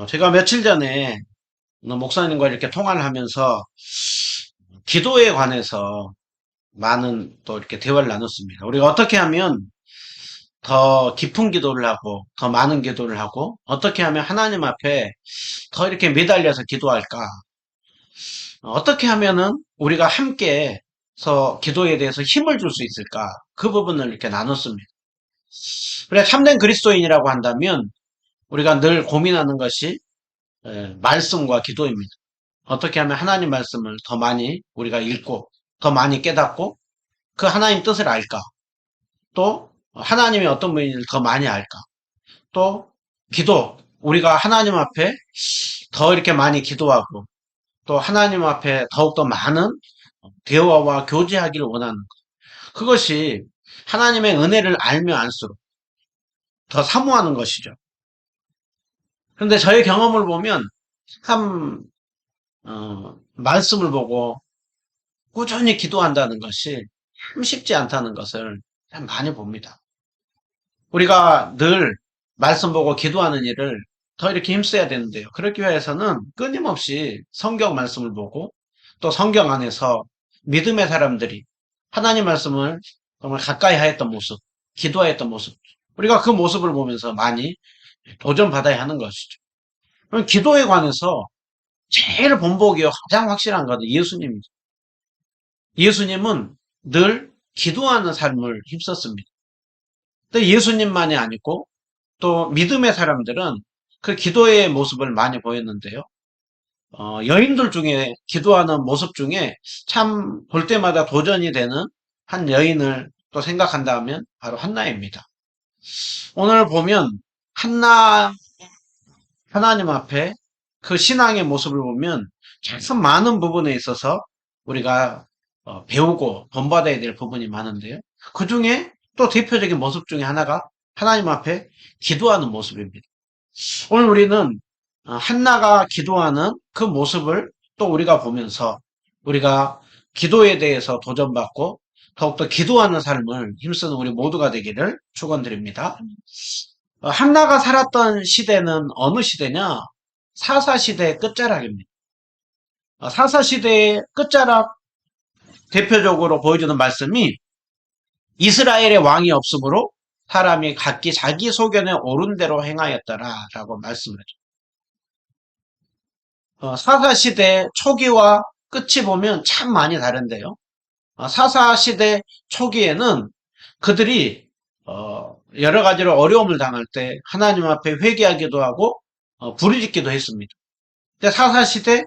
제가 며칠 전에 목사님과 이렇게 통화를 하면서 기도에 관해서 많은 또 이렇게 대화를 나눴습니다. 우리가 어떻게 하면 더 깊은 기도를 하고 더 많은 기도를 하고 어떻게 하면 하나님 앞에 더 이렇게 매달려서 기도할까? 어떻게 하면은 우리가 함께서 기도에 대해서 힘을 줄 수 있을까? 그 부분을 이렇게 나눴습니다. 그래 참된 그리스도인이라고 한다면 우리가 늘 고민하는 것이 말씀과 기도입니다. 어떻게 하면 하나님 말씀을 더 많이 우리가 읽고 더 많이 깨닫고 그 하나님 뜻을 알까? 또 하나님이 어떤 분인지를 더 많이 알까? 또 기도 우리가 하나님 앞에 더 이렇게 많이 기도하고 또 하나님 앞에 더욱더 많은 대화와 교제하기를 원하는 것. 그것이 하나님의 은혜를 알면 알수록 더 사모하는 것이죠. 그런데 저의 경험을 보면 참 말씀을 보고 꾸준히 기도한다는 것이 참 쉽지 않다는 것을 참 많이 봅니다. 우리가 늘 말씀 보고 기도하는 일을 더 이렇게 힘써야 되는데요. 그렇기 위해서는 끊임없이 성경 말씀을 보고 또 성경 안에서 믿음의 사람들이 하나님 말씀을 정말 가까이 하였던 모습, 기도하였던 모습, 우리가 그 모습을 보면서 많이 도전받아야 하는 것이죠. 그럼 기도에 관해서 제일 본보기요 가장 확실한 것은 예수님입니다. 예수님은 늘 기도하는 삶을 힘썼습니다. 근데 예수님만이 아니고 또 믿음의 사람들은 그 기도의 모습을 많이 보였는데요. 여인들 중에 기도하는 모습 중에 참 볼 때마다 도전이 되는 한 여인을 또 생각한다면 바로 한나입니다. 오늘 보면 한나 하나님 앞에 그 신앙의 모습을 보면 참 많은 부분에 있어서 우리가 배우고 본받아야 될 부분이 많은데요. 그 중에 또 대표적인 모습 중에 하나가 하나님 앞에 기도하는 모습입니다. 오늘 우리는 한나가 기도하는 그 모습을 또 우리가 보면서 우리가 기도에 대해서 도전받고 더욱더 기도하는 삶을 힘쓰는 우리 모두가 되기를 축원드립니다. 한나가 살았던 시대는 어느 시대냐? 사사시대의 끝자락입니다. 사사시대의 끝자락 대표적으로 보여주는 말씀이 이스라엘의 왕이 없으므로 사람이 각기 자기 소견에 옳은 대로 행하였더라라고 말씀을 해요. 사사시대 초기와 끝이 보면 참 많이 다른데요. 사사시대 초기에는 그들이 여러 가지로 어려움을 당할 때 하나님 앞에 회개하기도 하고 부르짖기도 했습니다. 근데 사사시대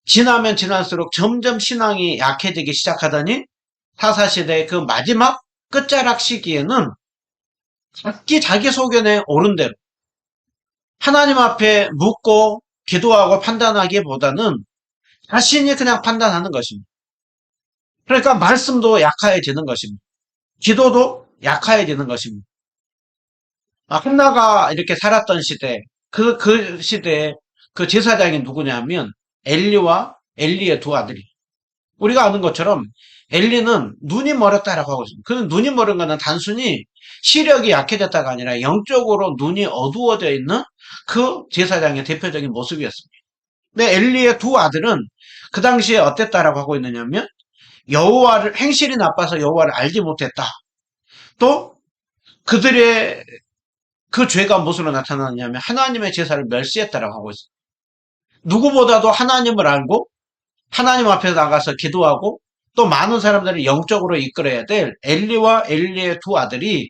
지나면 지날수록 점점 신앙이 약해지기 시작하더니 사사시대의 그 마지막 끝자락 시기에는 각기 자기 소견에 옳은 대로 하나님 앞에 묻고 기도하고 판단하기보다는 자신이 그냥 판단하는 것입니다. 그러니까 말씀도 약해지는 것입니다. 기도도 약해지는 것입니다. 한나가 이렇게 살았던 시대, 그 시대에 그 제사장이 누구냐면 엘리와 엘리의 두 아들이. 우리가 아는 것처럼 엘리는 눈이 멀었다라고 하고 있습니다. 그는 눈이 멀은 것은 단순히 시력이 약해졌다가 아니라 영적으로 눈이 어두워져 있는 그 제사장의 대표적인 모습이었습니다. 근데 엘리의 두 아들은 그 당시에 어땠다라고 하고 있느냐면 여호와를 행실이 나빠서 여호와를 알지 못했다. 또 그들의 그 죄가 무엇으로 나타나느냐면 하나님의 제사를 멸시했다라고 하고 있습니다. 누구보다도 하나님을 알고 하나님 앞에 나가서 기도하고 또 많은 사람들을 영적으로 이끌어야 될 엘리와 엘리의 두 아들이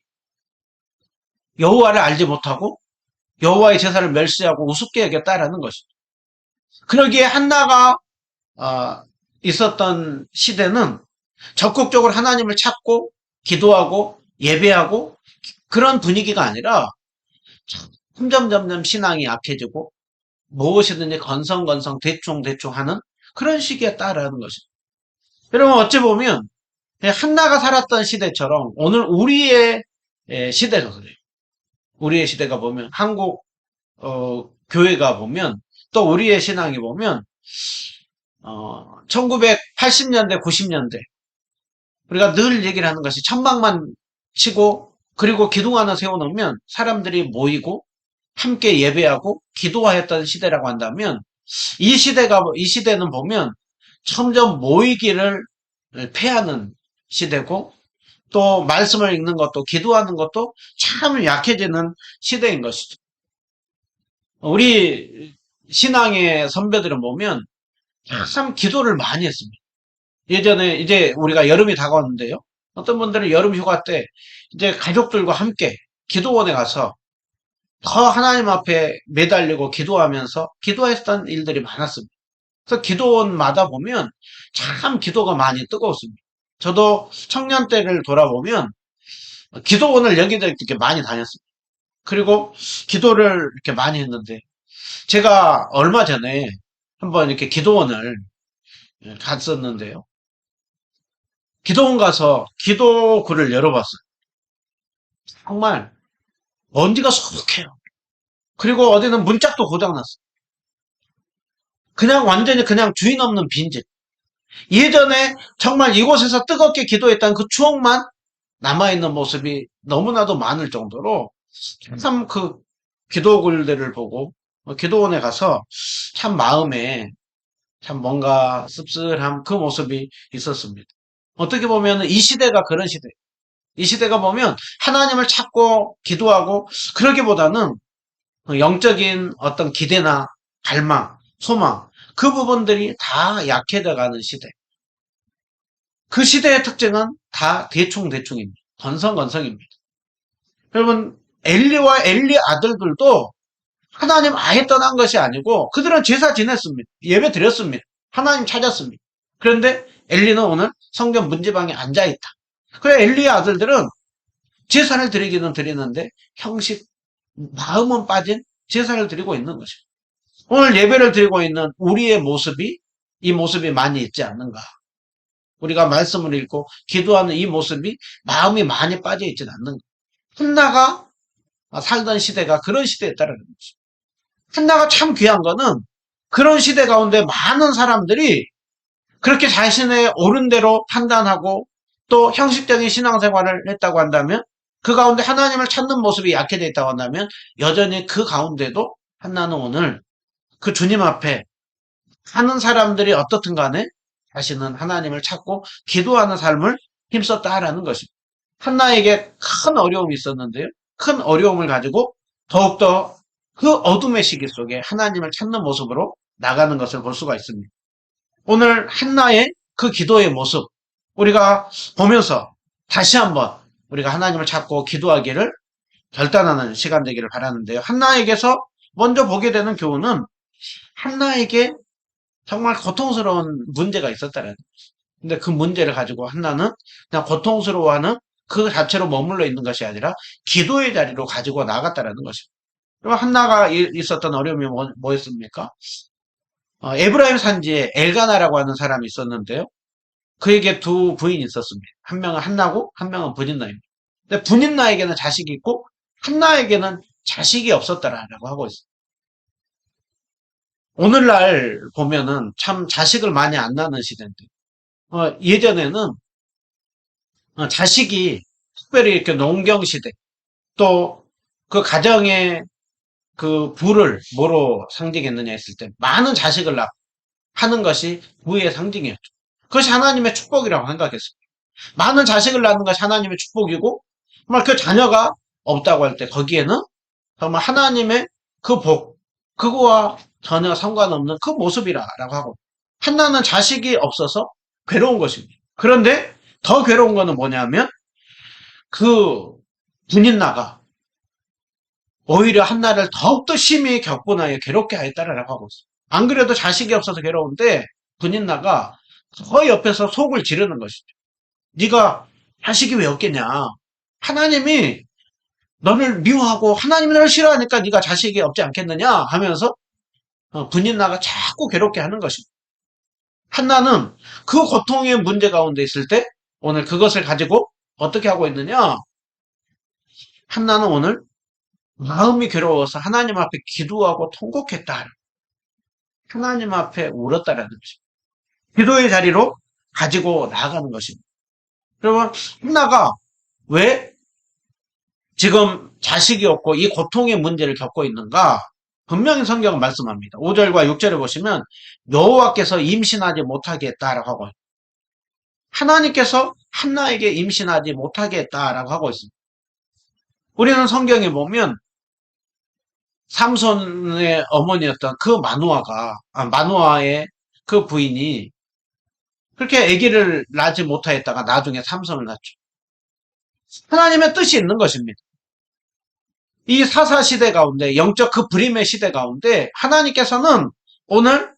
여호와를 알지 못하고 여호와의 제사를 멸시하고 우습게 여겼다라는 것입니다. 그러기에 한나가 있었던 시대는 적극적으로 하나님을 찾고 기도하고 예배하고 그런 분위기가 아니라 점점 신앙이 약해지고 무엇이든지 건성건성 대충 하는 그런 시기였다라는 것입니다. 여러분 어찌 보면 한나가 살았던 시대처럼 오늘 우리의 시대가 그래요. 우리의 시대가 보면 한국 교회가 보면 또 우리의 신앙이 보면 1980년대 90년대 우리가 늘 얘기를 하는 것이 천막만 치고 그리고 기둥 하나 세워놓으면 사람들이 모이고 함께 예배하고 기도하였던 시대라고 한다면 이 시대는 보면 점점 모이기를 패하는 시대고 또 말씀을 읽는 것도 기도하는 것도 참 약해지는 시대인 것이죠. 우리 신앙의 선배들은 보면 참 기도를 많이 했습니다. 예전에 이제 우리가 여름이 다가왔는데요. 어떤 분들은 여름 휴가 때 이제 가족들과 함께 기도원에 가서 더 하나님 앞에 매달리고 기도하면서 기도했던 일들이 많았습니다. 그래서 기도원마다 보면 참 기도가 많이 뜨거웠습니다. 저도 청년 때를 돌아보면 기도원을 여기저기 이렇게 많이 다녔습니다. 그리고 기도를 이렇게 많이 했는데 제가 얼마 전에 한번 이렇게 기도원을 갔었는데요. 기도원 가서 기도구를 열어봤어요. 정말 먼지가 수북해요. 그리고 어디는 문짝도 고장났어요. 그냥 완전히 그냥 주인 없는 빈집. 예전에 정말 이곳에서 뜨겁게 기도했던 그 추억만 남아있는 모습이 너무나도 많을 정도로 참 그 기도글들을 보고 기도원에 가서 참 마음에 참 뭔가 씁쓸함 그 모습이 있었습니다. 어떻게 보면 이 시대가 그런 시대. 이 시대가 보면 하나님을 찾고 기도하고 그러기보다는 영적인 어떤 기대나 갈망, 소망 그 부분들이 다 약해져 가는 시대. 그 시대의 특징은 다 대충대충입니다. 건성건성입니다. 여러분 엘리와 엘리 아들들도 하나님 아예 떠난 것이 아니고 그들은 제사 지냈습니다. 예배 드렸습니다. 하나님 찾았습니다. 그런데 엘리는 오늘 성전 문지방에 앉아있다. 그래 엘리의 아들들은 제사를 드리기는 드리는데 형식 마음은 빠진 제사를 드리고 있는 것입니다. 오늘 예배를 드리고 있는 우리의 모습이 이 모습이 많이 있지 않는가. 우리가 말씀을 읽고 기도하는 이 모습이 마음이 많이 빠져 있지는 않는가. 한나가 살던 시대가 그런 시대였다는 거죠. 한나가 참 귀한 거는 그런 시대 가운데 많은 사람들이 그렇게 자신의 옳은 대로 판단하고 또 형식적인 신앙생활을 했다고 한다면 그 가운데 하나님을 찾는 모습이 약해져 있다고 한다면 여전히 그 가운데도 한나는 오늘 그 주님 앞에 하는 사람들이 어떻든 간에 자신은 하나님을 찾고 기도하는 삶을 힘썼다라는 것입니다. 한나에게 큰 어려움이 있었는데요. 큰 어려움을 가지고 더욱더 그 어둠의 시기 속에 하나님을 찾는 모습으로 나가는 것을 볼 수가 있습니다. 오늘 한나의 그 기도의 모습 우리가 보면서 다시 한번 우리가 하나님을 찾고 기도하기를 결단하는 시간 되기를 바라는데요. 한나에게서 먼저 보게 되는 교훈은 한나에게 정말 고통스러운 문제가 있었다는 거예요. 근데 그 문제를 가지고 한나는 그냥 고통스러워하는 그 자체로 머물러 있는 것이 아니라 기도의 자리로 가지고 나갔다라는 것입니다. 그럼 한나가 있었던 어려움이 뭐였습니까? 에브라임 산지에 엘가나라고 하는 사람이 있었는데요. 그에게 두 부인이 있었습니다. 한 명은 한나고 한 명은 분인나입니다. 근데 분인나에게는 자식이 있고 한나에게는 자식이 없었다라고 하고 있어요. 오늘날 보면은 참 자식을 많이 안 낳는 시대인데 예전에는 자식이 특별히 이렇게 농경시대 또 그 가정의 그 부를 뭐로 상징했느냐 했을 때 많은 자식을 낳고 하는 것이 부의 상징이었죠. 그것이 하나님의 축복이라고 생각했습니다. 많은 자식을 낳는 것이 하나님의 축복이고 정말 그 자녀가 없다고 할 때 거기에는 정말 하나님의 그 복, 그거와 전혀 상관없는 그 모습이라고 하고 한나는 자식이 없어서 괴로운 것입니다. 그런데 더 괴로운 거는 뭐냐면 그 분인나가 오히려 한나를 더욱더 심히 격분하여 괴롭게 하였다라고 하고 있어요. 안 그래도 자식이 없어서 괴로운데 분인나가 더 옆에서 속을 지르는 것이죠. 네가 자식이 왜 없겠냐. 하나님이 너를 미워하고 하나님이 너를 싫어하니까 네가 자식이 없지 않겠느냐 하면서 분인나가 자꾸 괴롭게 하는 것입니다. 한나는 그 고통의 문제 가운데 있을 때 오늘 그것을 가지고 어떻게 하고 있느냐. 한나는 오늘 마음이 괴로워서 하나님 앞에 기도하고 통곡했다. 하나님 앞에 울었다라는 것입니다. 기도의 자리로 가지고 나아가는 것입니다. 여러분, 한나가 왜 지금 자식이 없고 이 고통의 문제를 겪고 있는가? 분명히 성경은 말씀합니다. 5절과 6절에 보시면 여호와께서 임신하지 못하게 했다라고 하고 하나님께서 한나에게 임신하지 못하게 했다라고 하고 있습니다. 우리는 성경에 보면 삼손의 어머니였던 그 마누아의 그 부인이 그렇게 아기를 낳지 못하였다가 나중에 삼손을 낳죠. 하나님의 뜻이 있는 것입니다. 이 사사 시대 가운데 영적 그 불임의 시대 가운데 하나님께서는 오늘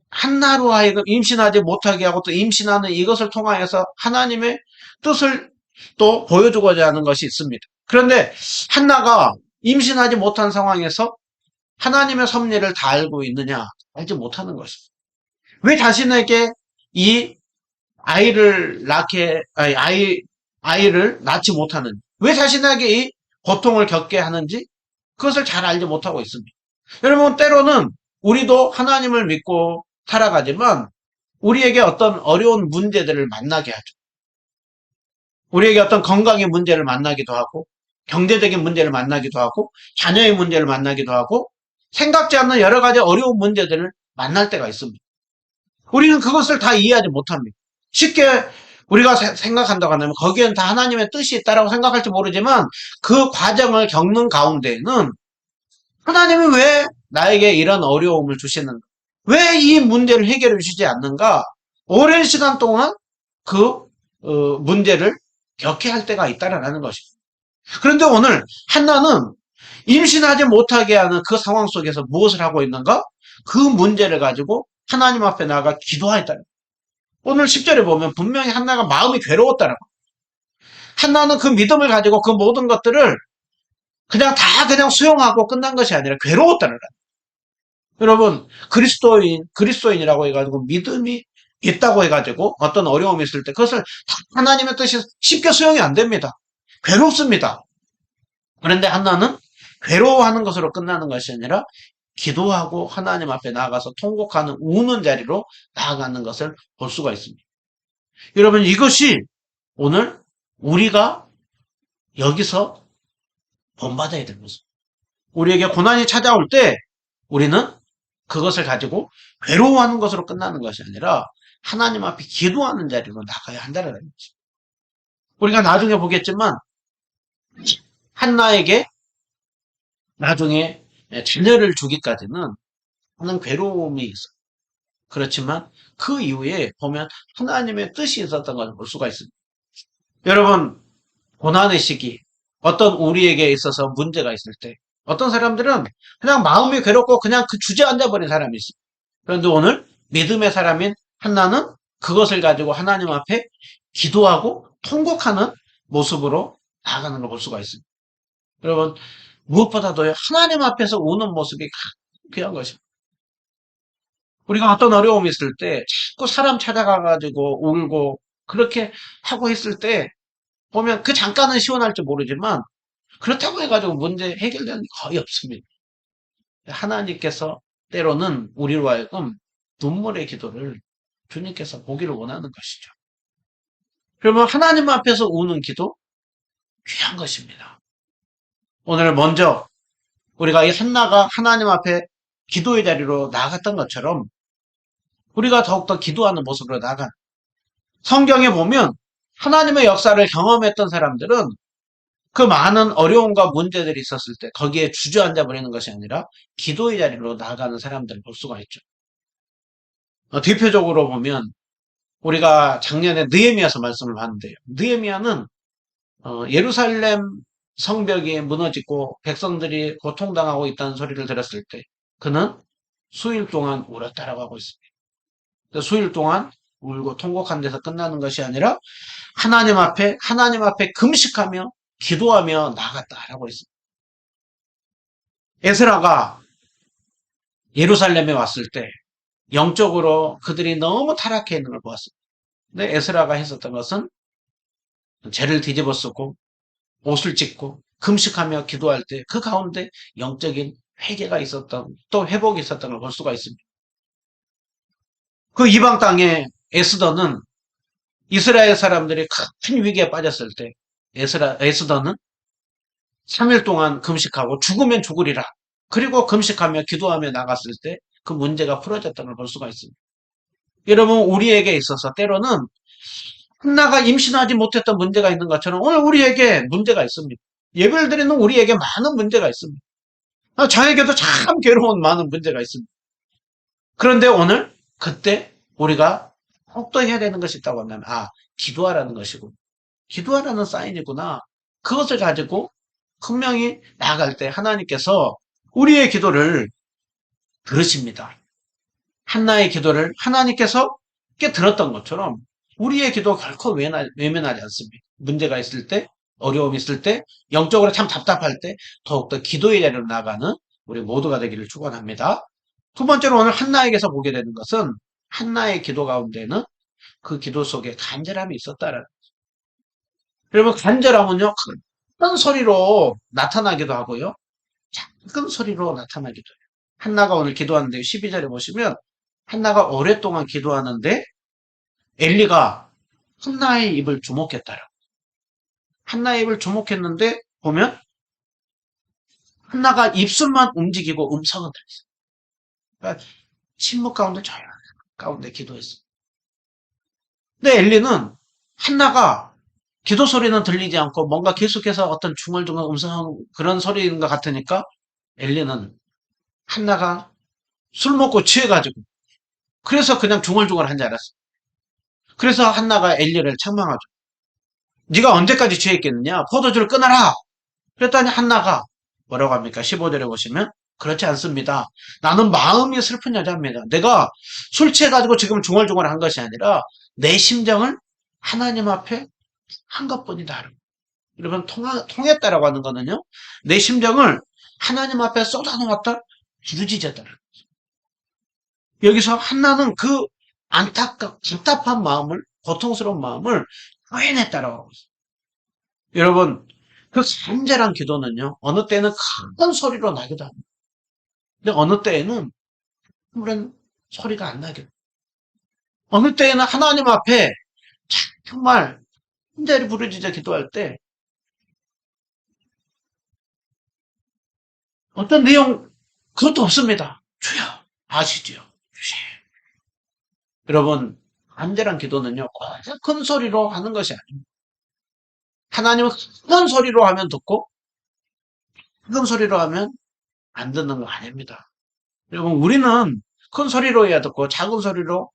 한나로 하여금 임신하지 못하게 하고 또 임신하는 이것을 통하여서 하나님의 뜻을 또 보여주고자 하는 것이 있습니다. 그런데 한나가 임신하지 못한 상황에서 하나님의 섭리를 다 알고 있느냐? 알지 못하는 것입니다. 왜 자신에게 이 아이를 낳지 못하는지, 왜 자신에게 이 고통을 겪게 하는지 그것을 잘 알지 못하고 있습니다. 여러분, 때로는 우리도 하나님을 믿고 살아가지만 우리에게 어떤 어려운 문제들을 만나게 하죠. 우리에게 어떤 건강의 문제를 만나기도 하고 경제적인 문제를 만나기도 하고 자녀의 문제를 만나기도 하고 생각지 않는 여러 가지 어려운 문제들을 만날 때가 있습니다. 우리는 그것을 다 이해하지 못합니다. 쉽게 우리가 생각한다고 하면 거기엔 다 하나님의 뜻이 있다라고 생각할지 모르지만 그 과정을 겪는 가운데에는 하나님이 왜 나에게 이런 어려움을 주시는가? 왜 이 문제를 해결해 주시지 않는가? 오랜 시간 동안 그 문제를 겪게 할 때가 있다라는 것입니다. 그런데 오늘 한나는 임신하지 못하게 하는 그 상황 속에서 무엇을 하고 있는가? 그 문제를 가지고 하나님 앞에 나가 기도하였다. 오늘 10절에 보면 분명히 한나가 마음이 괴로웠다는 거예요. 한나는 그 믿음을 가지고 그 모든 것들을 그냥 수용하고 끝난 것이 아니라 괴로웠다는 거예요. 여러분, 그리스도인이라고 해가지고 믿음이 있다고 해가지고 어떤 어려움이 있을 때 그것을 하나님의 뜻이 쉽게 수용이 안 됩니다. 괴롭습니다. 그런데 한나는 괴로워하는 것으로 끝나는 것이 아니라 기도하고 하나님 앞에 나아가서 통곡하는 우는 자리로 나아가는 것을 볼 수가 있습니다. 여러분, 이것이 오늘 우리가 여기서 본받아야 되는 것입니다. 우리에게 고난이 찾아올 때 우리는 그것을 가지고 괴로워하는 것으로 끝나는 것이 아니라 하나님 앞에 기도하는 자리로 나가야 한다는 것입니다. 우리가 나중에 보겠지만 한나에게 나중에 자녀를 주기까지는 하는 괴로움이 있어요. 그렇지만 그 이후에 보면 하나님의 뜻이 있었던 것을 볼 수가 있습니다. 여러분, 고난의 시기, 어떤 우리에게 있어서 문제가 있을 때 어떤 사람들은 그냥 마음이 괴롭고 그냥 그 주저앉아 버린 사람이 있어요. 그런데 오늘 믿음의 사람인 한나는 그것을 가지고 하나님 앞에 기도하고 통곡하는 모습으로 나아가는 걸 볼 수가 있습니다. 여러분, 무엇보다도 하나님 앞에서 우는 모습이 귀한 것입니다. 우리가 어떤 어려움이 있을 때 자꾸 사람 찾아가가지고 울고 그렇게 하고 있을 때 보면 그 잠깐은 시원할지 모르지만 그렇다고 해가지고 문제 해결되는 게 거의 없습니다. 하나님께서 때로는 우리로 하여금 눈물의 기도를 주님께서 보기를 원하는 것이죠. 그러면 하나님 앞에서 우는 기도 귀한 것입니다. 오늘 먼저 우리가 이 한나가 하나님 앞에 기도의 자리로 나아갔던 것처럼 우리가 더욱더 기도하는 모습으로 나아간 성경에 보면 하나님의 역사를 경험했던 사람들은 그 많은 어려움과 문제들이 있었을 때 거기에 주저앉아 버리는 것이 아니라 기도의 자리로 나아가는 사람들을 볼 수가 있죠. 대표적으로 보면 우리가 작년에 느헤미야서 말씀을 봤는데요. 느헤미야는 예루살렘 성벽이 무너지고 백성들이 고통당하고 있다는 소리를 들었을 때 그는 수일 동안 울었다라고 하고 있습니다. 수일 동안 울고 통곡한 데서 끝나는 것이 아니라 하나님 앞에 금식하며 기도하며 나아갔다라고 했습니다. 에스라가 예루살렘에 왔을 때 영적으로 그들이 너무 타락해 있는 걸 보았습니다. 근데 에스라가 했었던 것은 죄를 뒤집어 쓰고 옷을 찢고 금식하며 기도할 때 그 가운데 영적인 회개가 있었던 또 회복이 있었던 걸 볼 수가 있습니다. 그 이방 땅에 에스더는 이스라엘 사람들이 큰 위기에 빠졌을 때 에스더는 3일 동안 금식하고 죽으면 죽으리라. 그리고 금식하며 기도하며 나갔을 때 그 문제가 풀어졌다는 걸 볼 수가 있습니다. 여러분, 우리에게 있어서 때로는 한나가 임신하지 못했던 문제가 있는 것처럼 오늘 우리에게 문제가 있습니다. 예배를 드리는 우리에게 많은 문제가 있습니다. 저에게도 참 괴로운 많은 문제가 있습니다. 그런데 오늘 그때 우리가 꼭 또 해야 되는 것이 있다고 한다면 기도하라는 것이고 기도하라는 사인이구나. 그것을 가지고 분명히 나아갈 때 하나님께서 우리의 기도를 들으십니다. 한나의 기도를 하나님께서 들었던 것처럼 우리의 기도 결코 외면하지 않습니다. 문제가 있을 때, 어려움이 있을 때, 영적으로 참 답답할 때 더욱더 기도의 자리로 나가는 우리 모두가 되기를 축원합니다. 두 번째로 오늘 한나에게서 보게 되는 것은 한나의 기도 가운데는 그 기도 속에 간절함이 있었다라는 거죠. 여러분, 간절함은요 큰 소리로 나타나기도 하고요 작은 소리로 나타나기도 해요. 한나가 오늘 기도하는데 12절에 보시면 한나가 오랫동안 기도하는데 엘리가 한나의 입을 주목했다라고. 한나의 입을 주목했는데 보면 한나가 입술만 움직이고 음성은 들렸어요. 그러니까 침묵 가운데 조용한 가운데 기도했어요. 근데 엘리는 한나가 기도 소리는 들리지 않고 뭔가 계속해서 어떤 중얼중얼 음성 그런 소리인 것 같으니까 엘리는 한나가 술 먹고 취해가지고 그래서 그냥 중얼중얼 한 줄 알았어요. 그래서 한나가 엘리를 책망하죠. 네가 언제까지 취했겠느냐? 포도주를 끊어라. 그랬더니 한나가 뭐라고 합니까? 15절에 보시면 그렇지 않습니다. 나는 마음이 슬픈 여자입니다. 내가 술 취해가지고 지금 중얼중얼 한 것이 아니라 내 심정을 하나님 앞에 한 것뿐이다. 여러분 통했다라고 하는 거는요. 내 심정을 하나님 앞에 쏟아놓았다. 부르짖었다. 여기서 한나는 그 답답한 마음을 고통스러운 마음을 표현했다라고 하고 있어요. 여러분 그 간절한 기도는요. 어느 때는 큰 소리로 나기도 합니다. 근데 어느 때에는 아무런 소리가 안 나기도 합니다. 어느 때에는 하나님 앞에 정말 한자리 부르짖어 기도할 때 어떤 내용 그것도 없습니다. 주여 아시지요. 주여. 여러분 간절한 기도는요. 큰 소리로 하는 것이 아닙니다. 하나님은 큰 소리로 하면 듣고 큰 소리로 하면 안 듣는 거 아닙니다. 여러분 우리는 큰 소리로 해야 듣고 작은 소리로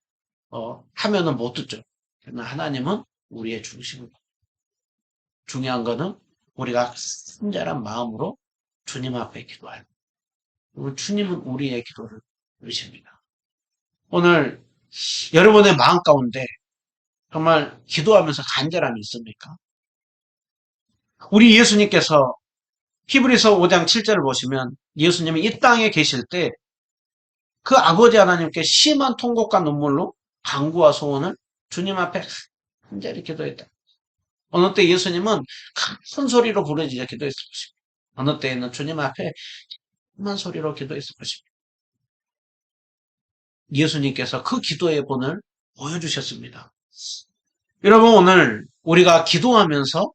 하면은 못 듣죠. 그러나 하나님은 우리의 중심입니다. 중요한 거는 우리가 친절한 마음으로 주님 앞에 기도할 때 주님은 우리의 기도를 들으십니다. 오늘 여러분의 마음 가운데 정말 기도하면서 간절함이 있습니까? 우리 예수님께서 히브리서 5장 7절을 보시면 예수님이 이 땅에 계실 때 그 아버지 하나님께 심한 통곡과 눈물로 간구와 소원을 주님 앞에 간절히 기도했다. 어느 때 예수님은 큰 소리로 부르짖어 기도했을 것입니다. 어느 때에는 주님 앞에 큰 소리로 기도했을 것입니다. 예수님께서 그 기도의 본을 보여주셨습니다. 여러분 오늘 우리가 기도하면서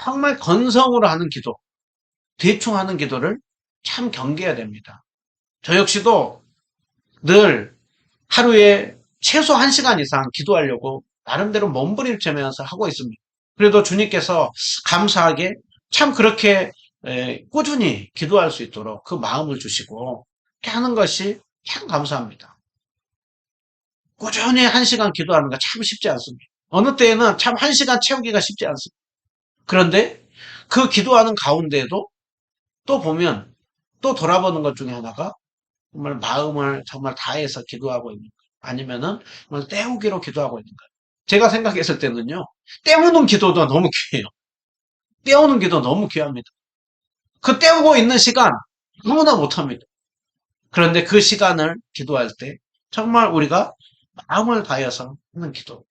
정말 건성으로 하는 기도, 대충 하는 기도를 참 경계해야 됩니다. 저 역시도 늘 하루에 최소 1시간 이상 기도하려고 나름대로 몸부림치면서 하고 있습니다. 그래도 주님께서 감사하게 참 그렇게 꾸준히 기도할 수 있도록 그 마음을 주시고 이렇게 하는 것이 참 감사합니다. 꾸준히 1시간 기도하는 거 참 쉽지 않습니다. 어느 때에는 참 1시간 채우기가 쉽지 않습니다. 그런데 그 기도하는 가운데에도 또 보면 또 돌아보는 것 중에 하나가 정말 마음을 정말 다해서 기도하고 있는 거예요. 아니면은 정말 때우기로 기도하고 있는 거예요. 제가 생각했을 때는요. 때우는 기도도 너무 귀해요. 때우는 기도 너무 귀합니다. 그 때우고 있는 시간 아무나 못합니다. 그런데 그 시간을 기도할 때 정말 우리가 마음을 다해서 하는 기도.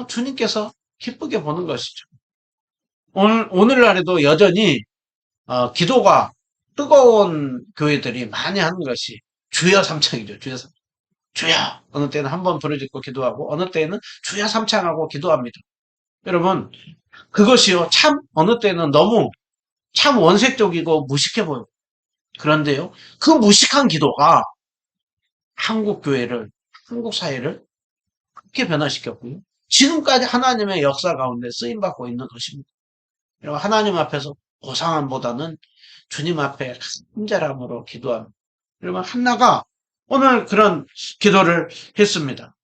주님께서 기쁘게 보는 것이죠. 오늘날에도 여전히 기도가 뜨거운 교회들이 많이 하는 것이 주여 삼창이죠. 주여 삼창. 주여. 어느 때는 한 번 부르짖고 기도하고 어느 때는 주여 삼창하고 기도합니다. 여러분 그것이요 참 어느 때는 너무 참 원색적이고 무식해 보여요. 그런데요, 그 무식한 기도가 한국 교회를, 한국 사회를 크게 변화시켰고요. 지금까지 하나님의 역사 가운데 쓰임받고 있는 것입니다. 여러분, 하나님 앞에서 고상함보다는 주님 앞에 간절함으로 기도합니다. 여러분, 한나가 오늘 그런 기도를 했습니다.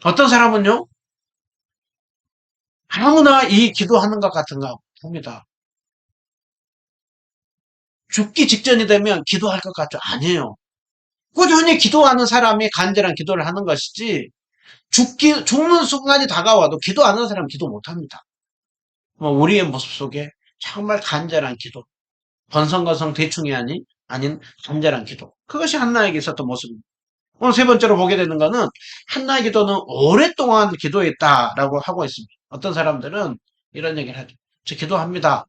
어떤 사람은요, 아무나 이 기도하는 것 같은가 봅니다. 죽기 직전이 되면 기도할 것 같죠? 아니에요. 꾸준히 기도하는 사람이 간절한 기도를 하는 것이지, 죽는 순간이 다가와도 기도 안 하는 사람은 기도 못 합니다. 우리의 모습 속에 정말 간절한 기도, 번성거성 대충이 아닌 간절한 기도. 그것이 한나에게 있었던 모습입니다. 오늘 세 번째로 보게 되는 것은 한나의 기도는 오랫동안 기도했다라고 하고 있습니다. 어떤 사람들은 이런 얘기를 하죠. 저 기도합니다.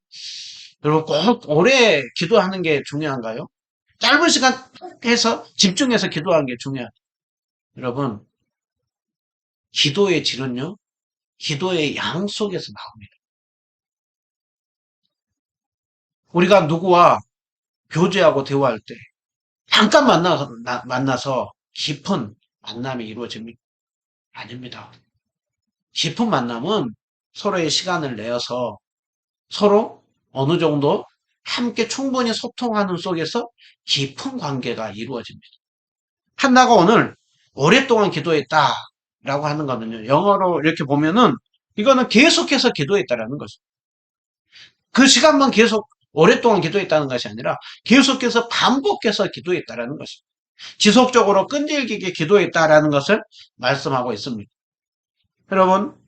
여러분 꼭 오래 기도하는 게 중요한가요? 짧은 시간 해서 집중해서 기도하는 게 중요해요. 여러분 기도의 질은요. 기도의 양 속에서 나옵니다. 우리가 누구와 교제하고 대화할 때 잠깐 만나서 깊은 만남이 이루어집니까? 아닙니다. 깊은 만남은 서로의 시간을 내어서 서로 어느 정도 함께 충분히 소통하는 속에서 깊은 관계가 이루어집니다. 한나가 오늘 오랫동안 기도했다라고 하는 거는요. 영어로 이렇게 보면은 이거는 계속해서 기도했다라는 것입니다. 그 시간만 계속 오랫동안 기도했다는 것이 아니라 계속해서 반복해서 기도했다라는 것입니다. 지속적으로 끈질기게 기도했다라는 것을 말씀하고 있습니다. 여러분,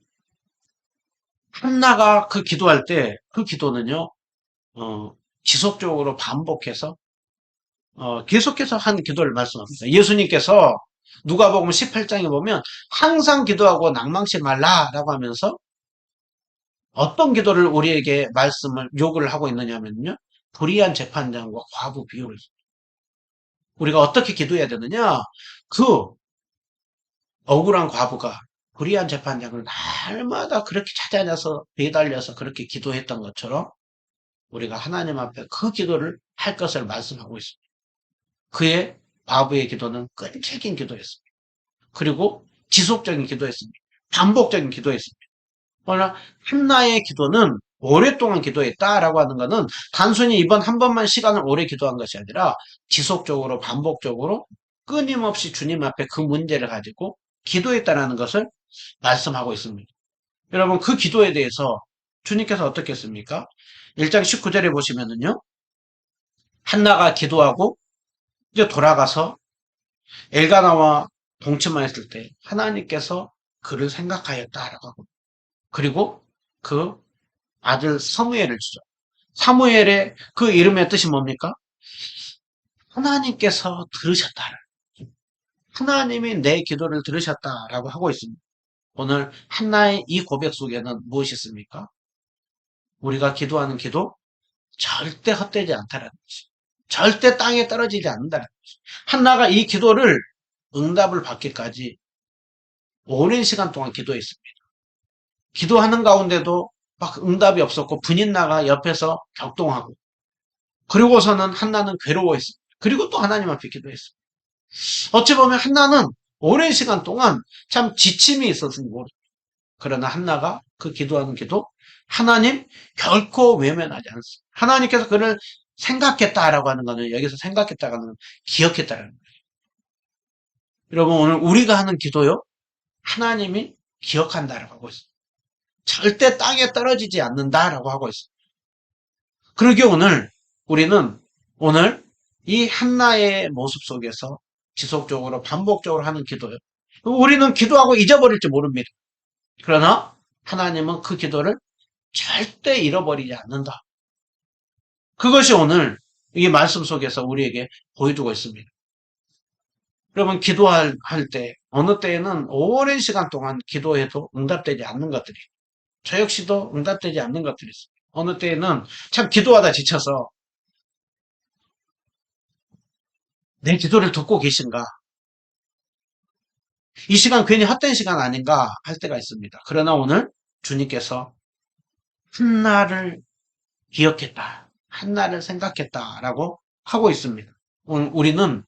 한나가 그 기도할 때 그 기도는요, 지속적으로 반복해서 계속해서 한 기도를 말씀합니다. 예수님께서 누가복음 18장에 보면 항상 기도하고 낭망치 말라라고 하면서 어떤 기도를 우리에게 말씀을 요구를 하고 있느냐면요. 불의한 재판장과 과부 비유를 우리가 어떻게 기도해야 되느냐? 그 억울한 과부가 불의한 재판장을 날마다 그렇게 찾아내서 매달려서 그렇게 기도했던 것처럼 우리가 하나님 앞에 그 기도를 할 것을 말씀하고 있습니다. 그의 과부의 기도는 끈질긴 기도였습니다. 그리고 지속적인 기도였습니다. 반복적인 기도였습니다. 그러나 한나의 기도는 오랫동안 기도했다라고 하는 것은 단순히 이번 한 번만 시간을 오래 기도한 것이 아니라 지속적으로 반복적으로 끊임없이 주님 앞에 그 문제를 가지고 기도했다라는 것을 말씀하고 있습니다. 여러분 그 기도에 대해서 주님께서 어떻게 했습니까? 1장 19절에 보시면은요. 한나가 기도하고 이제 돌아가서 엘가나와 동침만 했을 때 하나님께서 그를 생각하였다라고 하고 그리고 그 아들 사무엘을 주죠. 사무엘의 그 이름의 뜻이 뭡니까? 하나님께서 들으셨다. 하나님이 내 기도를 들으셨다라고 하고 있습니다. 오늘 한나의 이 고백 속에는 무엇이 있습니까? 우리가 기도하는 기도 절대 헛되지 않다라는 것이. 절대 땅에 떨어지지 않는다는 것이. 한나가 이 기도를 응답을 받기까지 오랜 시간 동안 기도했습니다. 기도하는 가운데도 막 응답이 없었고 분인나가 옆에서 격동하고 그리고서는 한나는 괴로워했습니다. 그리고 또 하나님 앞에 기도했습니다. 어찌 보면 한나는 오랜 시간 동안 참 지침이 있었으니 모르겠습니다. 그러나 한나가 그 기도하는 기도 하나님 결코 외면하지 않습니다. 하나님께서 그를 생각했다라고 하는 것은 여기서 생각했다가 하는 기억했다라는 거예요. 여러분 오늘 우리가 하는 기도요 하나님이 기억한다라고 하고 있습니다. 절대 땅에 떨어지지 않는다라고 하고 있습니다. 그러기에 오늘 우리는 오늘 이 한나의 모습 속에서 지속적으로 반복적으로 하는 기도요. 우리는 기도하고 잊어버릴지 모릅니다. 그러나 하나님은 그 기도를 절대 잃어버리지 않는다. 그것이 오늘 이 말씀 속에서 우리에게 보여주고 있습니다. 여러분 기도할 때 어느 때에는 오랜 시간 동안 기도해도 응답되지 않는 것들이 저 역시도 응답되지 않는 것들이 있습니다. 어느 때에는 참 기도하다 지쳐서 내 기도를 듣고 계신가? 이 시간 괜히 헛된 시간 아닌가 할 때가 있습니다. 그러나 오늘 주님께서 한나를 기억했다. 한나를 생각했다라고 하고 있습니다. 오늘 우리는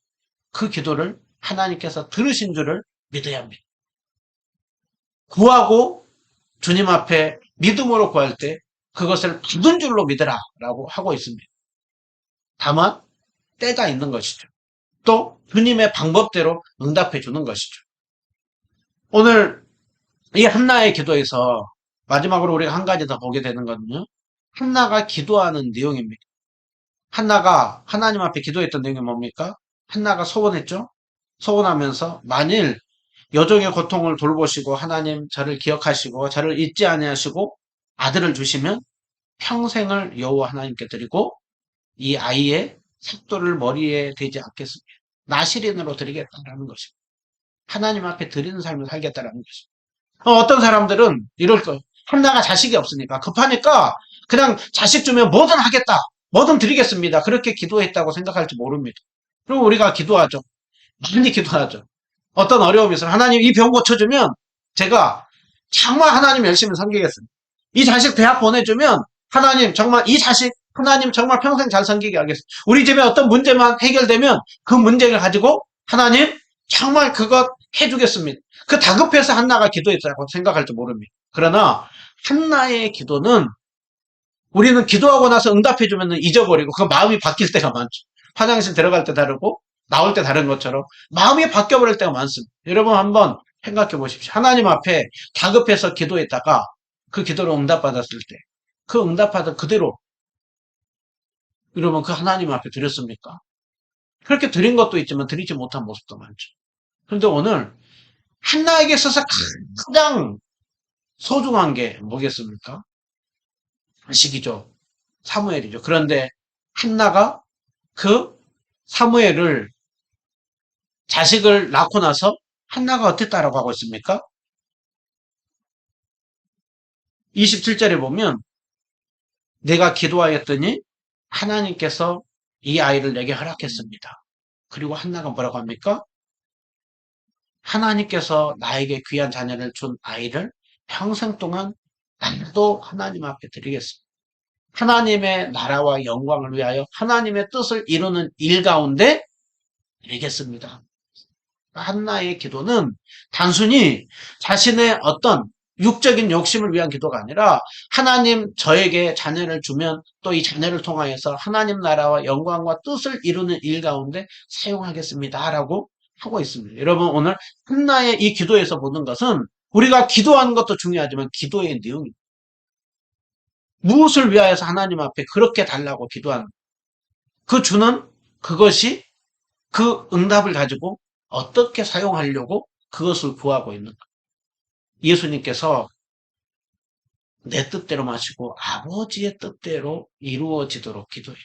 그 기도를 하나님께서 들으신 줄을 믿어야 합니다. 구하고 주님 앞에 믿음으로 구할 때 그것을 받은 줄로 믿으라라고 하고 있습니다. 다만 때가 있는 것이죠. 또 주님의 방법대로 응답해 주는 것이죠. 오늘 이 한나의 기도에서 마지막으로 우리가 한 가지 더 보게 되는 거는요. 한나가 기도하는 내용입니다. 한나가 하나님 앞에 기도했던 내용이 뭡니까? 한나가 소원했죠? 소원하면서 만일 여종의 고통을 돌보시고 하나님 저를 기억하시고 저를 잊지 아니하시고 아들을 주시면 평생을 여호와 하나님께 드리고 이 아이의 삭도를 머리에 대지 않겠습니다. 나시린으로 드리겠다라는 것입니다. 하나님 앞에 드리는 삶을 살겠다라는 것입니다. 어떤 사람들은 이럴 거예요. 한나가 자식이 없으니까 급하니까 그냥 자식 주면 뭐든 하겠다. 뭐든 드리겠습니다. 그렇게 기도했다고 생각할지 모릅니다. 그럼 우리가 기도하죠. 많이 기도하죠. 어떤 어려움이 있으면 하나님 이 병 고쳐주면 제가 정말 하나님 열심히 섬기겠습니다. 이 자식 대학 보내주면 하나님 정말 이 자식 하나님 정말 평생 잘 섬기게 하겠습니다. 우리 집에 어떤 문제만 해결되면 그 문제를 가지고 하나님 정말 그것 해주겠습니다. 그 다급해서 한나가 기도했다고 생각할지 모릅니다. 그러나 한나의 기도는 우리는 기도하고 나서 응답해주면 잊어버리고 그 마음이 바뀔 때가 많죠. 화장실 들어갈 때 다르고 나올 때 다른 것처럼 마음이 바뀌어버릴 때가 많습니다. 여러분 한번 생각해 보십시오. 하나님 앞에 다급해서 기도했다가 그 기도를 응답받았을 때 그 응답받은 그대로 여러분 그 하나님 앞에 드렸습니까? 그렇게 드린 것도 있지만 드리지 못한 모습도 많죠. 그런데 오늘 한나에게 있어서 가장 소중한 게 뭐겠습니까? 자식이죠. 사무엘이죠. 그런데 한나가 그 사무엘을 자식을 낳고 나서 한나가 어땠다라고 하고 있습니까? 27절에 보면 내가 기도하였더니 하나님께서 이 아이를 내게 허락했습니다. 그리고 한나가 뭐라고 합니까? 하나님께서 나에게 귀한 자녀를 준 아이를 평생 동안 나도 하나님 앞에 드리겠습니다. 하나님의 나라와 영광을 위하여 하나님의 뜻을 이루는 일 가운데 드리겠습니다. 한나의 기도는 단순히 자신의 어떤 육적인 욕심을 위한 기도가 아니라 하나님 저에게 자녀를 주면 또 이 자녀를 통하여서 하나님 나라와 영광과 뜻을 이루는 일 가운데 사용하겠습니다라고 하고 있습니다. 여러분 오늘 한나의 이 기도에서 보는 것은 우리가 기도하는 것도 중요하지만 기도의 내용입니다. 무엇을 위하여서 하나님 앞에 그렇게 달라고 기도하는 그 주는 그것이 그 응답을 가지고 어떻게 사용하려고 그것을 구하고 있는가. 예수님께서 내 뜻대로 마시고 아버지의 뜻대로 이루어지도록 기도해.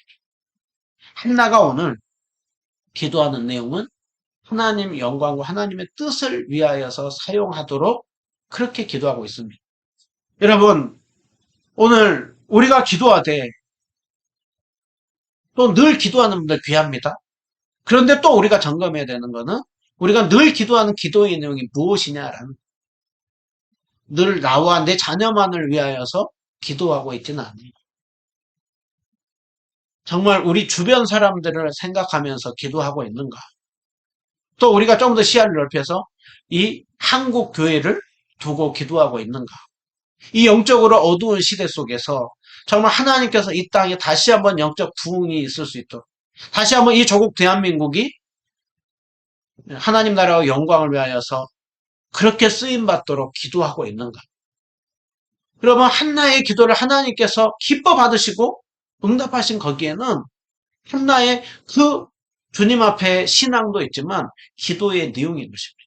한나가 오늘 기도하는 내용은 하나님 영광과 하나님의 뜻을 위하여서 사용하도록 그렇게 기도하고 있습니다. 여러분 오늘 우리가 기도하되 또 늘 기도하는 분들 귀합니다. 그런데 또 우리가 점검해야 되는 거는 우리가 늘 기도하는 기도의 내용이 무엇이냐라는 늘 나와 내 자녀만을 위하여서 기도하고 있지는 않아요. 정말 우리 주변 사람들을 생각하면서 기도하고 있는가? 또 우리가 좀 더 시야를 넓혀서 이 한국 교회를 두고 기도하고 있는가? 이 영적으로 어두운 시대 속에서 정말 하나님께서 이 땅에 다시 한번 영적 부흥이 있을 수 있도록 다시 한번 이 조국 대한민국이 하나님 나라와 영광을 위하여서 그렇게 쓰임받도록 기도하고 있는가? 그러면 한나의 기도를 하나님께서 기뻐 받으시고 응답하신 거기에는 한나의 그 주님 앞에 신앙도 있지만 기도의 내용인 것입니다.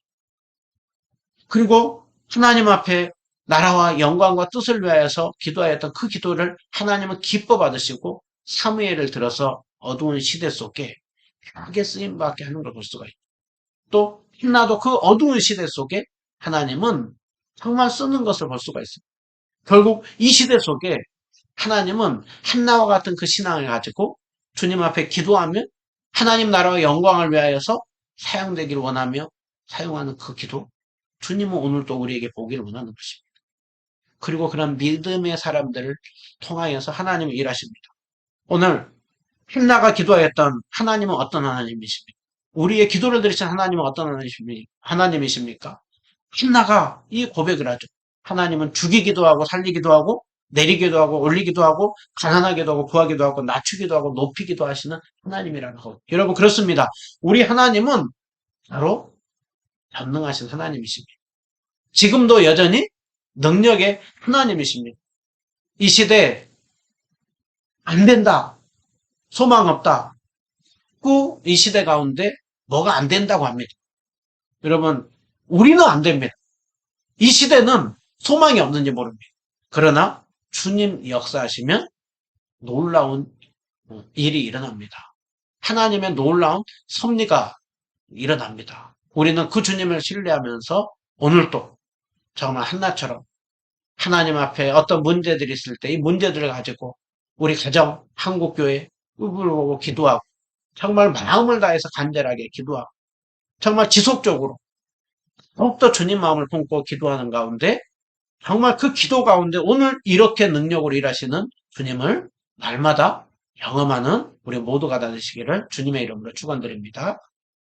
그리고 하나님 앞에 나라와 영광과 뜻을 위하여서 기도하였던 그 기도를 하나님은 기뻐 받으시고 사무엘을 들어서 어두운 시대 속에 크게 쓰임받게 하는 걸 볼 수가 있고 또 한나도 그 어두운 시대 속에 하나님은 정말 쓰는 것을 볼 수가 있습니다. 결국 이 시대 속에 하나님은 한나와 같은 그 신앙을 가지고 주님 앞에 기도하면 하나님 나라와 영광을 위하여서 사용되기를 원하며 사용하는 그 기도 주님은 오늘도 우리에게 보기를 원하는 것입니다. 그리고 그런 믿음의 사람들을 통하여서 하나님은 일하십니다. 오늘 한나가 기도하였던 하나님은 어떤 하나님이십니까? 우리의 기도를 들으신 하나님은 어떤 하나님이십니까? 한나가 이 고백을 하죠. 하나님은 죽이기도 하고 살리기도 하고 내리기도 하고 올리기도 하고 가난하기도 하고 부하기도 하고 낮추기도 하고 높이기도 하시는 하나님이라는 것. 여러분 그렇습니다. 우리 하나님은 바로 전능하신 하나님이십니다. 지금도 여전히 능력의 하나님이십니다. 이 시대에 안 된다, 소망 없다, 이 시대 가운데 뭐가 안 된다고 합니다. 여러분 우리는 안 됩니다. 이 시대는 소망이 없는지 모릅니다. 그러나 주님 역사하시면 놀라운 일이 일어납니다. 하나님의 놀라운 섭리가 일어납니다. 우리는 그 주님을 신뢰하면서 오늘도 정말 한나처럼 하나님 앞에 어떤 문제들이 있을 때 이 문제들을 가지고 우리 가정, 한국교회 을 보고 기도하고 정말 마음을 다해서 간절하게 기도하고 정말 지속적으로 더욱더 주님 마음을 품고 기도하는 가운데 정말 그 기도 가운데 오늘 이렇게 능력으로 일하시는 주님을 날마다 경험하는 우리 모두가 되시기를 주님의 이름으로 축원드립니다.